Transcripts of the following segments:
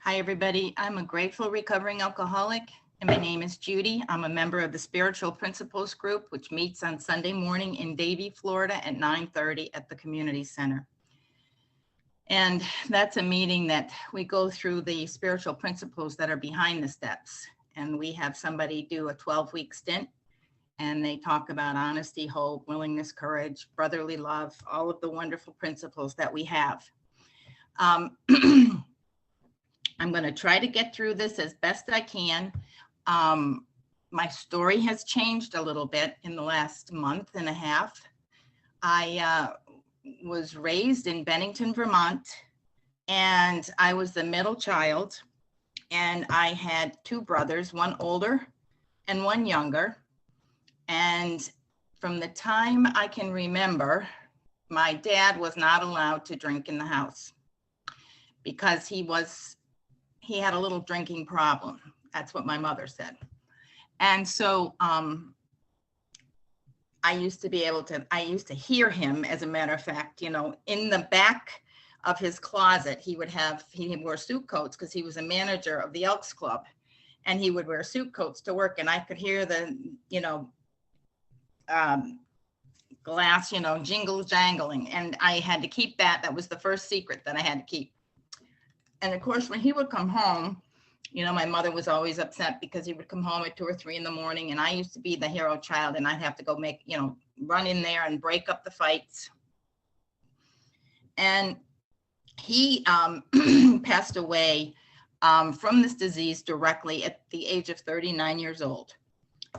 Hi, everybody. I'm a grateful recovering alcoholic, and my name is Judy. I'm a member of the Spiritual Principles Group, which meets on Sunday morning in Davie, Florida at 9:30 at the Community Center. And that's a meeting that we go through the spiritual principles that are behind the steps. And we have somebody do a 12-week stint, and they talk about honesty, hope, willingness, courage, brotherly love, all of the wonderful principles that we have. I'm going to try to get through this as best I can. My story has changed a little bit in the last month and a half. I was raised in Bennington, Vermont, and I was the middle child, and I had two brothers, one older and one younger. And from the time I can remember, my dad was not allowed to drink in the house because he had a little drinking problem. That's what my mother said. And so I used to hear him, as a matter of fact, in the back of his closet, he wore suit coats because he was a manager of the Elks Club, and he would wear suit coats to work. And I could hear the, glass, jingle jangling. And I had to keep that. That was the first secret that I had to keep. And of course, when he would come home, my mother was always upset because he would come home at 2 or 3 in the morning, and I used to be the hero child, and I'd have to go run in there and break up the fights. And he passed away from this disease directly at the age of 39 years old.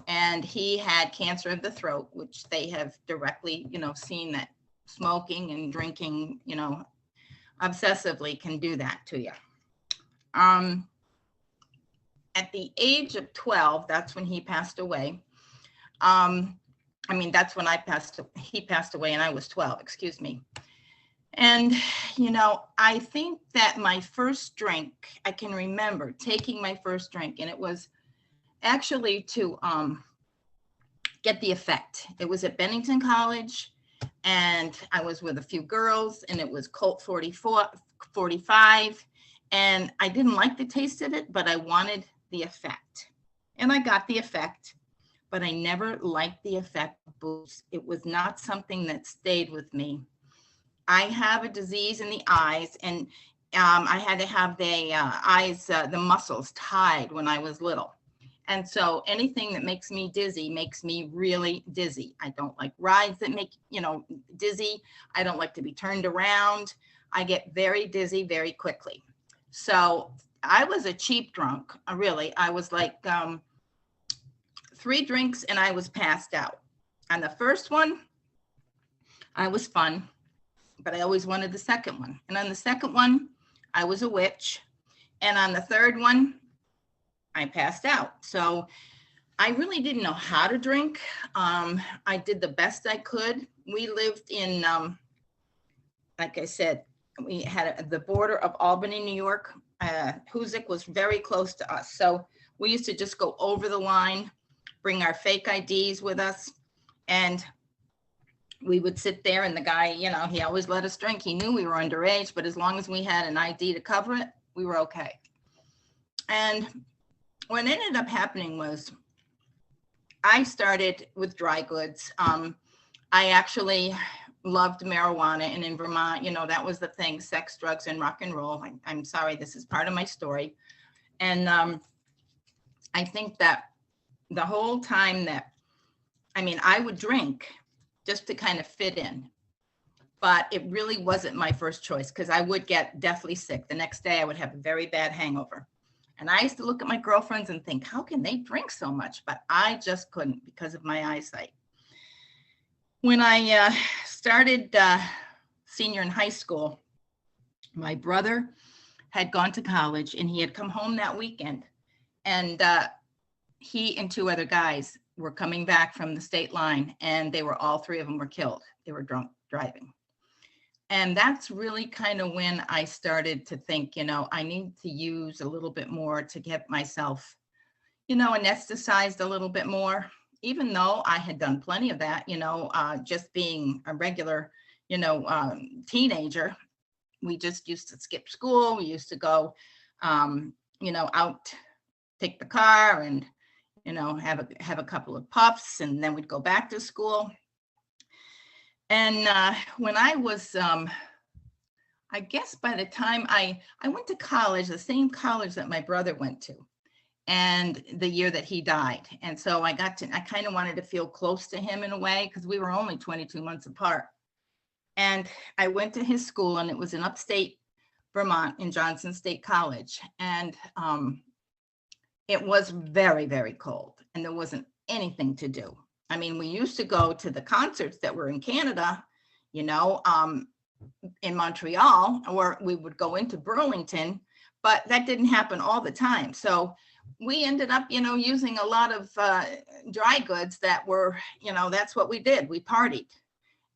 And he had cancer of the throat, which they have directly, seen that smoking and drinking, obsessively can do that to you. At the age of 12, that's when he passed away. That's when he passed away and I was 12, excuse me. And, I think that my first drink, I can remember taking my first drink, and it was actually to get the effect. It was at Bennington College, and I was with a few girls, and it was Colt 45, and I didn't like the taste of it, but I wanted the effect. And I got the effect, but I never liked the effect of booze. It was not something that stayed with me. I have a disease in the eyes, and I had to have the eyes, the muscles tied when I was little. And so anything that makes me dizzy makes me really dizzy. I don't like rides that make, dizzy. I don't like to be turned around. I get very dizzy very quickly. So I was a cheap drunk, really. I was like 3 drinks and I was passed out. On the first one, I was fun, but I always wanted the second one. And on the second one, I was a witch. And on the third one, I passed out. So I really didn't know how to drink. I did the best I could. We lived in, like I said, we had the border of Albany, New York. Hoosick was very close to us. So we used to just go over the line, bring our fake IDs with us, and we would sit there, and the guy, he always let us drink. He knew we were underage, but as long as we had an ID to cover it, we were okay. And what ended up happening was I started with dry goods. I actually loved marijuana, and in Vermont, that was the thing, sex, drugs, and rock and roll. I'm sorry, this is part of my story. And I think that the whole time that, I would drink just to kind of fit in, but it really wasn't my first choice because I would get deathly sick. The next day I would have a very bad hangover. And I used to look at my girlfriends and think, how can they drink so much? But I just couldn't because of my eyesight. When I started senior in high school, my brother had gone to college and he had come home that weekend. And he and 2 other guys were coming back from the state line, and all 3 of them were killed. They were drunk driving. And that's really kind of when I started to think, I need to use a little bit more to get myself, anesthetized a little bit more, even though I had done plenty of that, just being a regular, teenager. We just used to skip school. We used to go out, take the car and, have a couple of puffs, and then we'd go back to school. And when I was, I guess by the time I went to college, the same college that my brother went to, and the year that he died. And so I kind of wanted to feel close to him in a way, because we were only 22 months apart. And I went to his school, and it was in upstate Vermont in Johnson State College. And it was very, very cold, and there wasn't anything to do. I mean, we used to go to the concerts that were in Canada, in Montreal, or we would go into Burlington, but that didn't happen all the time. So we ended up, using a lot of dry goods that were, that's what we did. We partied.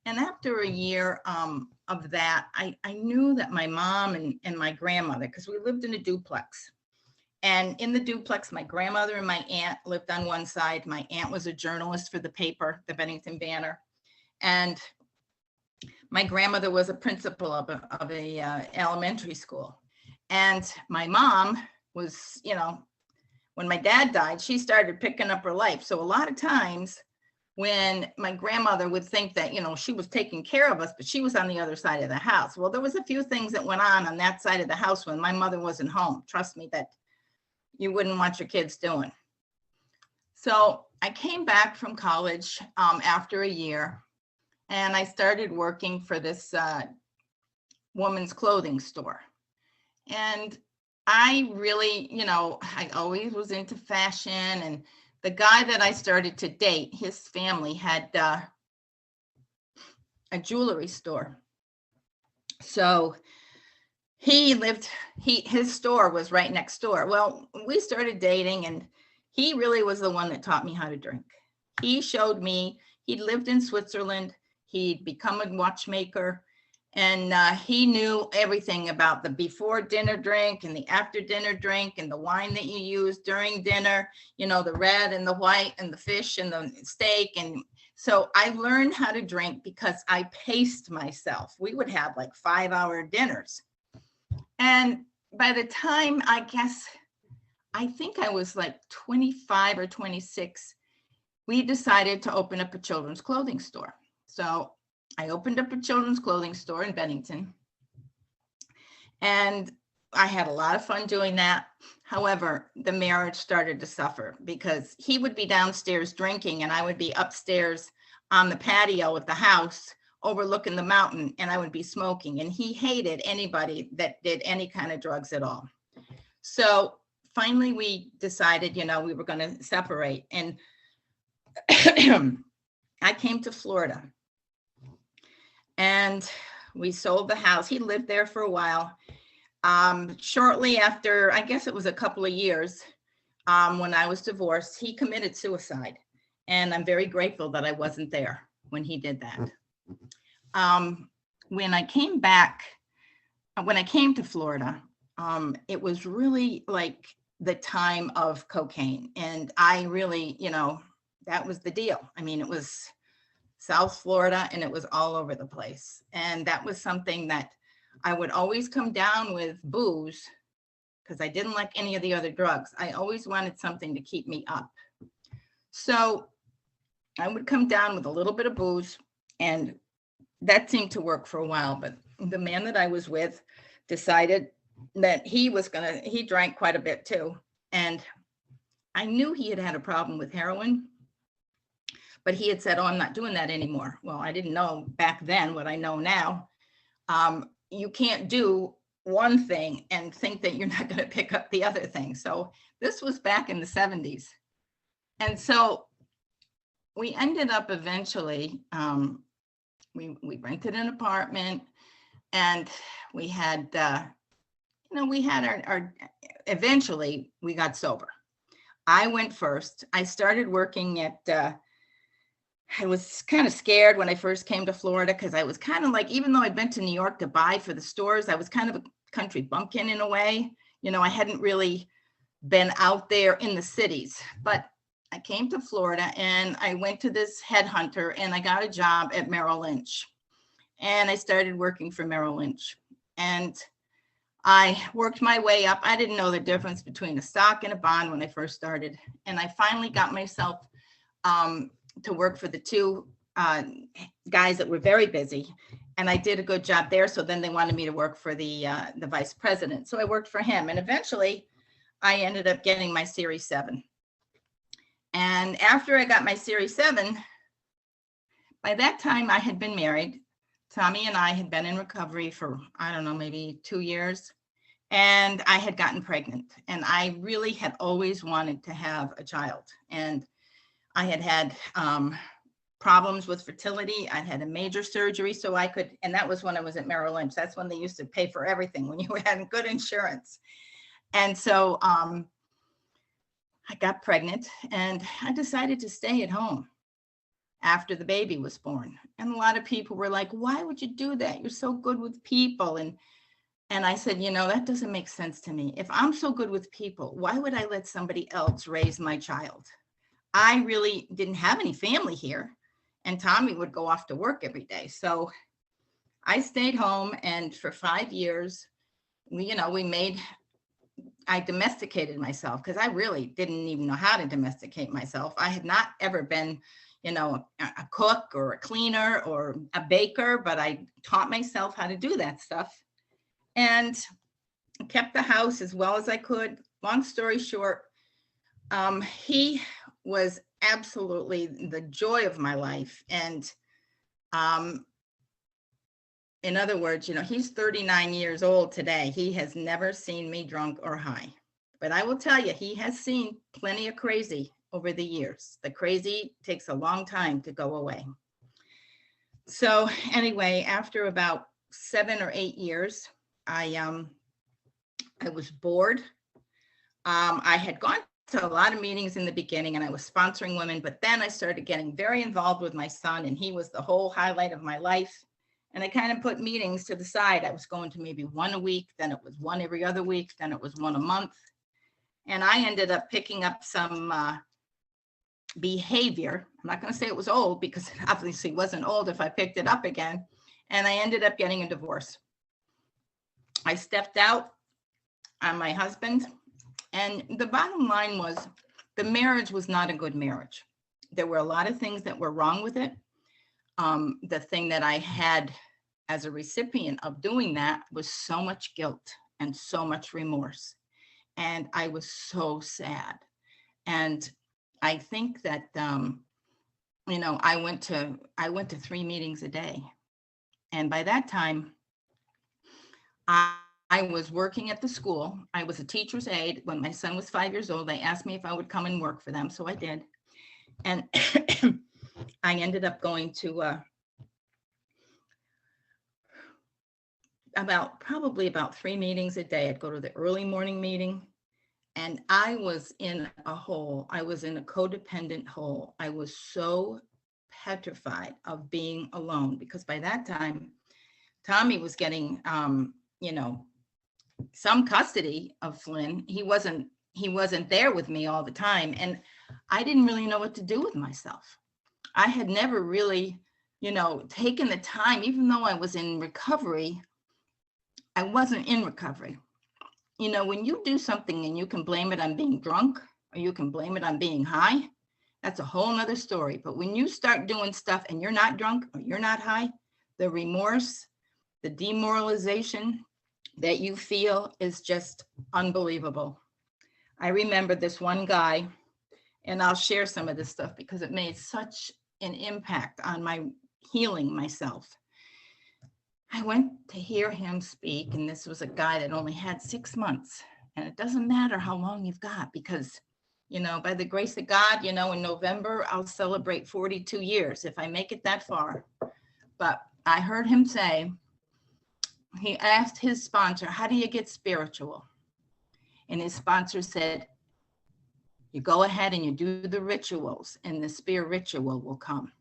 And after a year of that, I knew that my mom and my grandmother, because we lived in a duplex. And in the duplex, my grandmother and my aunt lived on one side. My aunt was a journalist for the paper, the Bennington Banner. And my grandmother was a principal of a elementary school. And my mom was, when my dad died, she started picking up her life. So a lot of times when my grandmother would think that, she was taking care of us, but she was on the other side of the house. Well, there was a few things that went on that side of the house when my mother wasn't home. Trust me, that you wouldn't want your kids doing. So I came back from college after a year, and I started working for this woman's clothing store. And I really, I always was into fashion. And the guy that I started to date, his family had a jewelry store. So his store was right next door. Well, we started dating, and he really was the one that taught me how to drink. He showed me, he'd lived in Switzerland, he'd become a watchmaker, and he knew everything about the before dinner drink and the after dinner drink and the wine that you use during dinner, the red and the white and the fish and the steak. And so I learned how to drink because I paced myself. We would have like 5-hour dinners. And by the time, I think I was like 25 or 26, we decided to open up a children's clothing store. So I opened up a children's clothing store in Bennington, and I had a lot of fun doing that. However, the marriage started to suffer because he would be downstairs drinking, and I would be upstairs on the patio of the house overlooking the mountain, and I would be smoking. And he hated anybody that did any kind of drugs at all. So finally we decided, we were going to separate. And I came to Florida, and we sold the house. He lived there for a while. Shortly after, I guess it was a couple of years, when I was divorced, he committed suicide. And I'm very grateful that I wasn't there when he did that. When I came to Florida, it was really like the time of cocaine. And I really, that was the deal. I mean, it was South Florida, and it was all over the place. And that was something that I would always come down with booze, because I didn't like any of the other drugs. I always wanted something to keep me up. So I would come down with a little bit of booze, and that seemed to work for a while. But the man that I was with decided that he drank quite a bit too. And I knew he had a problem with heroin, but he had said, "Oh, I'm not doing that anymore." Well, I didn't know back then what I know now. You can't do one thing and think that you're not going to pick up the other thing. So this was back in the 70s. And so we ended up eventually, we rented an apartment, and we had, eventually we got sober. I went first. I started working at, I was kind of scared when I first came to Florida, because I was kind of like, even though I'd been to New York to buy for the stores, I was kind of a country bumpkin in a way. I hadn't really been out there in the cities. But I came to Florida, and I went to this headhunter, and I got a job at Merrill Lynch. And I started working for Merrill Lynch. And I worked my way up. I didn't know the difference between a stock and a bond when I first started. And I finally got myself to work for the two guys that were very busy. And I did a good job there. So then they wanted me to work for the vice president. So I worked for him. And eventually I ended up getting my Series 7. And after I got my Series 7, by that time I had been married. Tommy and I had been in recovery for, I don't know, maybe 2 years. And I had gotten pregnant. And I really had always wanted to have a child. And I had had problems with fertility. I had a major surgery so I could, and that was when I was at Merrill Lynch. That's when they used to pay for everything, when you had good insurance. And so I got pregnant and I decided to stay at home after the baby was born. And a lot of people were like, why would you do that? You're so good with people. And I said, you know, that doesn't make sense to me. If I'm so good with people, why would I let somebody else raise my child? I really didn't have any family here. And Tommy would go off to work every day. So I stayed home, and for 5 years, I domesticated myself, because I really didn't even know how to domesticate myself. I had not ever been, a cook or a cleaner or a baker, but I taught myself how to do that stuff and kept the house as well as I could. Long story short, he was absolutely the joy of my life. And in other words, he's 39 years old today. He has never seen me drunk or high. But I will tell you, he has seen plenty of crazy over the years. The crazy takes a long time to go away. So anyway, after about 7 or 8 years, I was bored. I had gone to a lot of meetings in the beginning, and I was sponsoring women, but then I started getting very involved with my son, and he was the whole highlight of my life. And I kind of put meetings to the side. I was going to maybe one a week, then it was one every other week, then it was one a month. And I ended up picking up some behavior. I'm not going to say it was old, because it obviously wasn't old if I picked it up again. And I ended up getting a divorce. I stepped out on my husband. And the bottom line was, the marriage was not a good marriage. There were a lot of things that were wrong with it. The thing that I had as a recipient of doing that was so much guilt and so much remorse. And I was so sad. And I think that, I went to 3 meetings a day. And by that time, I was working at the school. I was a teacher's aide. When my son was 5 years old, they asked me if I would come and work for them. So I did. And I ended up going to probably about 3 meetings a day. I'd go to the early morning meeting, and I was in a hole. I was in a codependent hole. I was so petrified of being alone, because by that time, Tommy was getting, some custody of Flynn. He wasn't there with me all the time. And I didn't really know what to do with myself. I had never really, taken the time, even though I was in recovery, I wasn't in recovery. When you do something and you can blame it on being drunk, or you can blame it on being high, that's a whole nother story. But when you start doing stuff and you're not drunk or you're not high, the remorse, the demoralization that you feel is just unbelievable. I remember this one guy, and I'll share some of this stuff because it made such an impact on my healing myself. I went to hear him speak, and this was a guy that only had 6 months. And it doesn't matter how long you've got, because, by the grace of God, in November, I'll celebrate 42 years if I make it that far. But I heard him say, he asked his sponsor, how do you get spiritual? And his sponsor said, you go ahead and you do the rituals, and the spiritual will come.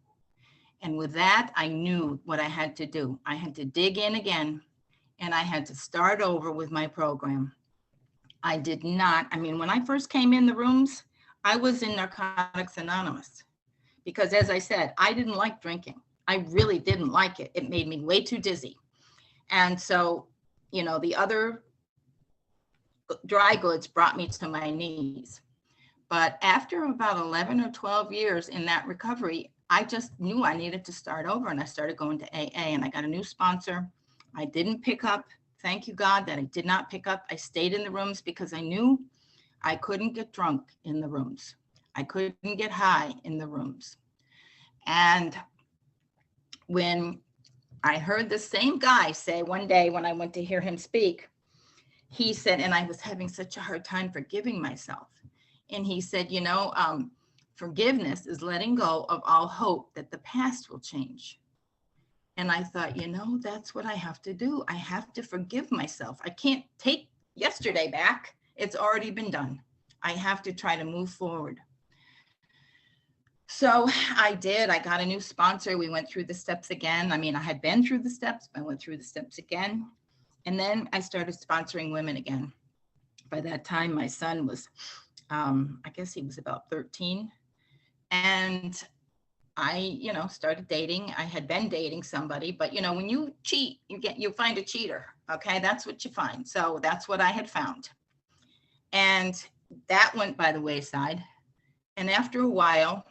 And with that, I knew what I had to do. I had to dig in again, and I had to start over with my program. I did not, when I first came in the rooms, I was in Narcotics Anonymous, because as I said, I didn't like drinking. I really didn't like it. It made me way too dizzy. And so, the other dry goods brought me to my knees. But after about 11 or 12 years in that recovery, I just knew I needed to start over, and I started going to AA, and I got a new sponsor. I didn't pick up. Thank you, God, that I did not pick up. I stayed in the rooms because I knew I couldn't get drunk in the rooms. I couldn't get high in the rooms. And when I heard the same guy say one day when I went to hear him speak, he said, and I was having such a hard time forgiving myself. And he said, forgiveness is letting go of all hope that the past will change. And I thought, that's what I have to do. I have to forgive myself. I can't take yesterday back. It's already been done. I have to try to move forward. So I did. I got a new sponsor. We went through the steps again. I mean, I had been through the steps. I went through the steps again. And then I started sponsoring women again. By that time, my son was, I guess he was about 13. And I, started dating. I had been dating somebody, but when you cheat, you find a cheater. Okay. That's what you find. So that's what I had found. And that went by the wayside. And after a while,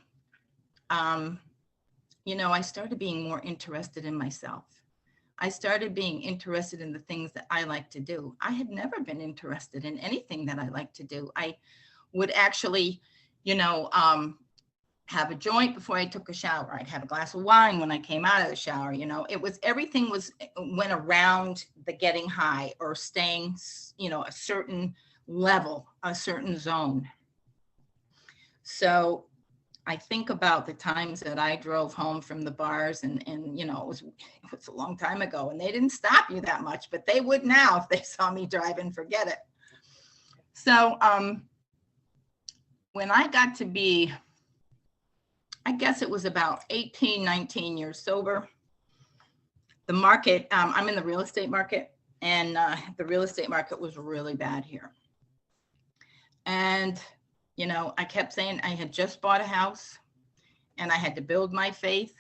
I started being more interested in myself. I started being interested in the things that I like to do. I had never been interested in anything that I like to do. I would actually, have a joint before I took a shower. I'd have a glass of wine when I came out of the shower. Everything went around the getting high or staying, a certain level, a certain zone. So I think about the times that I drove home from the bars and it was a long time ago, and they didn't stop you that much, but they would now if they saw me driving, forget it. So when I got to be, I guess it was about 18, 19 years sober, the market, I'm in the real estate market, and the real estate market was really bad here. And I kept saying I had just bought a house and I had to build my faith,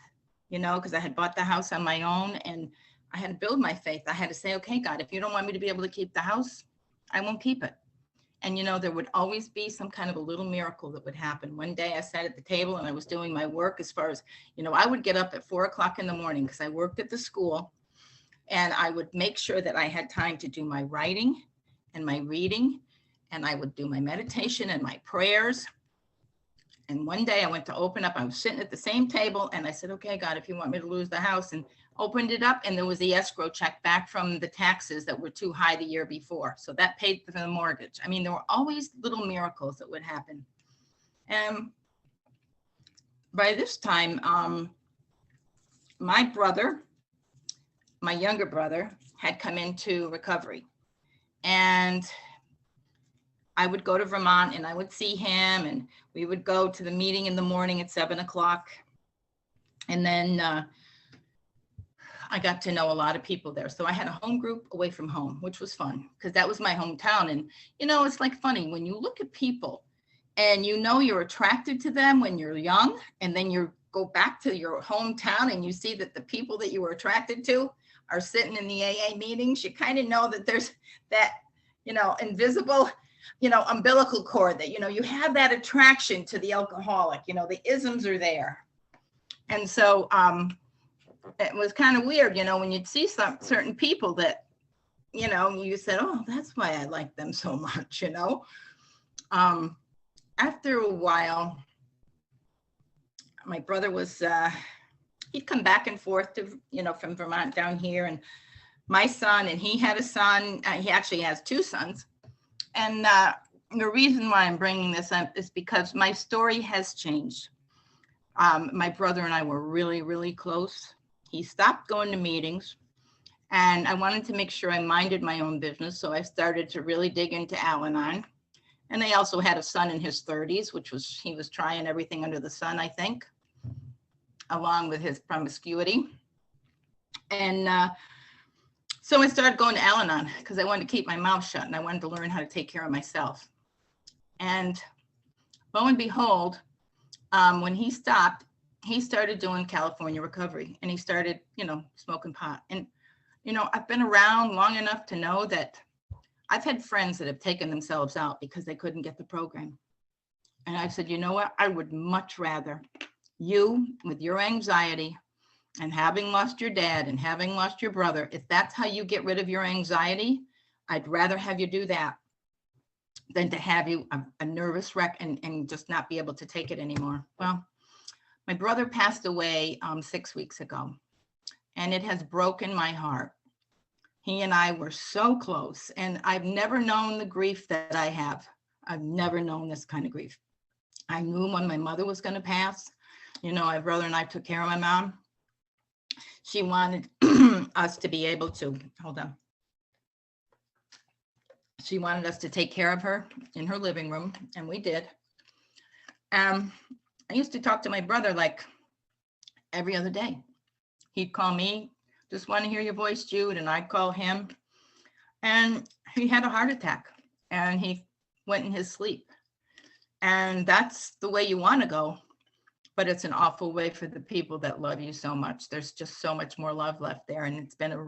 because I had bought the house on my own, and I had to build my faith. I had to say, okay, God, if you don't want me to be able to keep the house, I won't keep it. And, there would always be some kind of a little miracle that would happen. One day I sat at the table and I was doing my work as far as, I would get up at 4:00 in the morning because I worked at the school, and I would make sure that I had time to do my writing and my reading, and I would do my meditation and my prayers. And one day I went to open up, I was sitting at the same table, and I said, okay, God, if you want me to lose the house, and opened it up, and there was the escrow check back from the taxes that were too high the year before. So that paid for the mortgage. I mean, there were always little miracles that would happen. And by this time, my younger brother, had come into recovery. And I would go to Vermont and I would see him, and we would go to the meeting in the morning at 7:00. And then I got to know a lot of people there. So I had a home group away from home, which was fun because that was my hometown. And, it's like funny when you look at people and you're attracted to them when you're young, and then you go back to your hometown and you see that the people that you were attracted to are sitting in the AA meetings. You kind of know that there's that, invisible, umbilical cord that, you have that attraction to the alcoholic, the isms are there. And so it was kind of weird, when you'd see certain people that, you said, oh, that's why I like them so much, After a while, my brother was, he'd come back and forth to, from Vermont down here, and my son, and he had a son, he actually has two sons. And the reason why I'm bringing this up is because my story has changed. My brother and I were really, really close. He stopped going to meetings, and I wanted to make sure I minded my own business. So I started to really dig into Al-Anon. And they also had a son in his 30s, he was trying everything under the sun, I think, along with his promiscuity. And so I started going to Al-Anon because I wanted to keep my mouth shut, and I wanted to learn how to take care of myself. And lo and behold, when he stopped, he started doing California recovery, and he started, smoking pot. And, I've been around long enough to know that I've had friends that have taken themselves out because they couldn't get the program. And I said, you know what? I would much rather you, with your anxiety and having lost your dad and having lost your brother, if that's how you get rid of your anxiety, I'd rather have you do that than to have you a nervous wreck and just not be able to take it anymore. Well, my brother passed away 6 weeks ago, and it has broken my heart. He and I were so close, and I've never known the grief that I have. I've never known this kind of grief. I knew when my mother was going to pass. You know, my brother and I took care of my mom. She wanted us to be able to, hold on. She wanted us to take care of her in her living room, and we did. I used to talk to my brother like every other day. He'd call me, just want to hear your voice, Jude, and I'd call him. And he had a heart attack, and he went in his sleep. And that's the way you want to go, but it's an awful way for the people that love you so much. There's just so much more love left there, and it's been a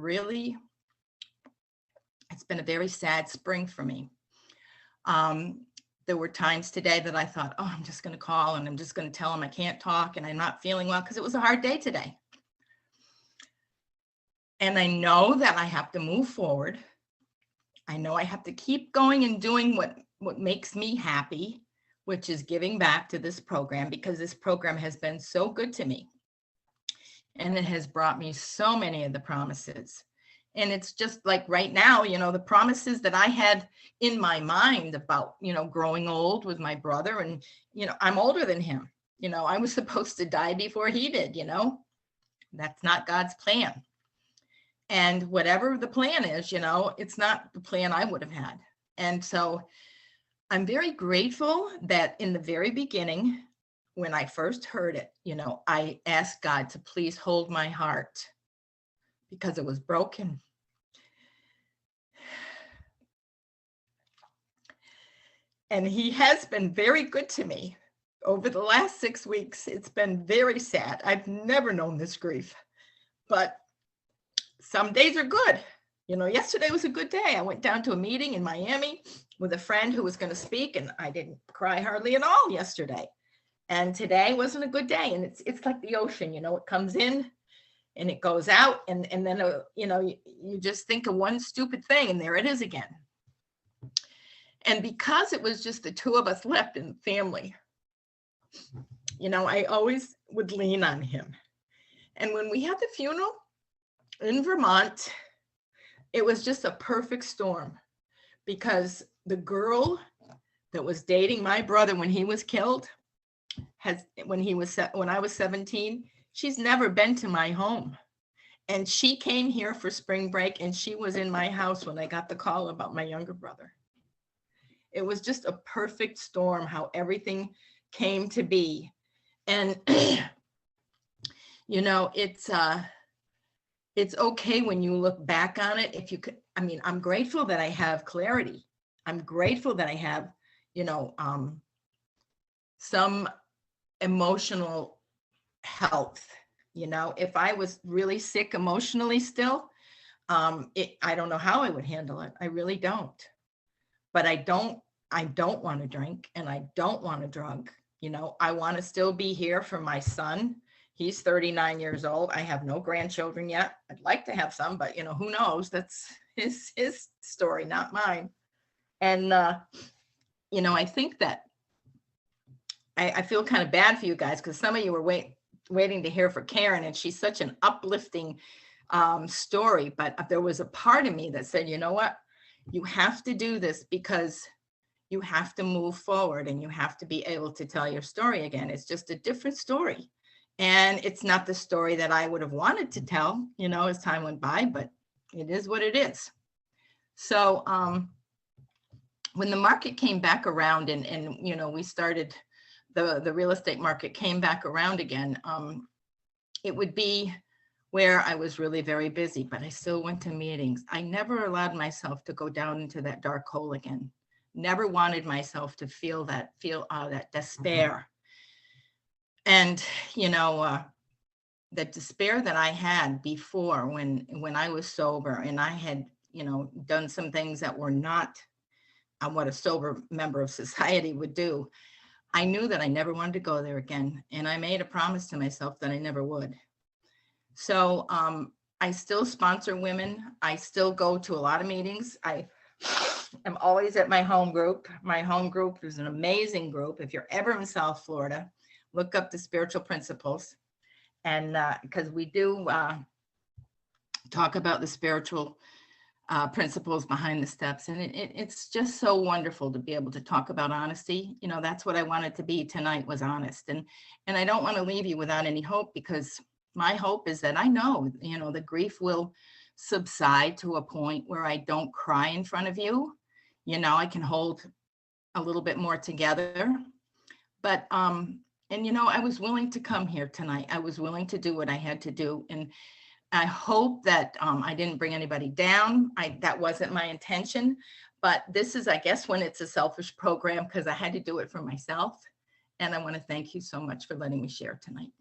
very sad spring for me. There were times today that I thought, oh, I'm just going to call and I'm just going to tell him I can't talk and I'm not feeling well, because it was a hard day today. And I know that I have to move forward. I know I have to keep going and doing what makes me happy, which is giving back to this program, because this program has been so good to me. And it has brought me so many of the promises. And it's just like right now, you know, the promises that I had in my mind about, you know, growing old with my brother. And, you know, I'm older than him. You know, I was supposed to die before he did, you know. That's not God's plan. And whatever the plan is, you know, it's not the plan I would have had. And so I'm very grateful that in the very beginning, when I first heard it, you know, I asked God to please hold my heart, because it was broken. And he has been very good to me over the last 6 weeks. It's been very sad. I've never known this grief, but some days are good. You know, yesterday was a good day. I went down to a meeting in Miami with a friend who was going to speak, and I didn't cry hardly at all yesterday. And today wasn't a good day. And it's like the ocean, you know, it comes in and it goes out, and then, you know, you just think of one stupid thing and there it is again. And because it was just the two of us left in the family, you know, I always would lean on him. And when we had the funeral in Vermont, it was just a perfect storm, because the girl that was dating my brother when he was killed, when I was 17, she's never been to my home. And she came here for spring break, and she was in my house when I got the call about my younger brother. It was just a perfect storm, how everything came to be. And, you know, it's okay when you look back on it. If you could, I mean, I'm grateful that I have clarity. I'm grateful that I have, you know, some emotional health. You know, if I was really sick emotionally still, I don't know how I would handle it. I really don't. But I don't want to drink, and I don't want to drug. You know, I want to still be here for my son. He's 39 years old. I have no grandchildren yet. I'd like to have some, but you know, who knows? That's his story, not mine. And you know, I think that I feel kind of bad for you guys, because some of you were waiting to hear for Karen, and she's such an uplifting story. But there was a part of me that said, you know what? You have to do this, because you have to move forward, and you have to be able to tell your story again. It's just a different story. And it's not the story that I would have wanted to tell, you know, as time went by, but it is what it is. So when the market came back around, and you know, we started, the real estate market came back around again, it would be where I was really very busy, but I still went to meetings. I never allowed myself to go down into that dark hole again. Never wanted myself to feel that despair. And, you know, the despair that I had before when I was sober, and I had done some things that were not on what a sober member of society would do, I knew that I never wanted to go there again. And I made a promise to myself that I never would. So I still sponsor women. I still go to a lot of meetings. I am always at my home group. My home group is an amazing group. If you're ever in South Florida, look up the Spiritual Principles. And because we do talk about the spiritual principles behind the steps. And it's just so wonderful to be able to talk about honesty. That's what I wanted to be tonight, was honest. And I don't want to leave you without any hope, because my hope is that I know, the grief will subside to a point where I don't cry in front of you. I can hold a little bit more together. But, I was willing to come here tonight. I was willing to do what I had to do. And I hope that I didn't bring anybody down. That wasn't my intention. But this is, I guess, when it's a selfish program, because I had to do it for myself. And I want to thank you so much for letting me share tonight.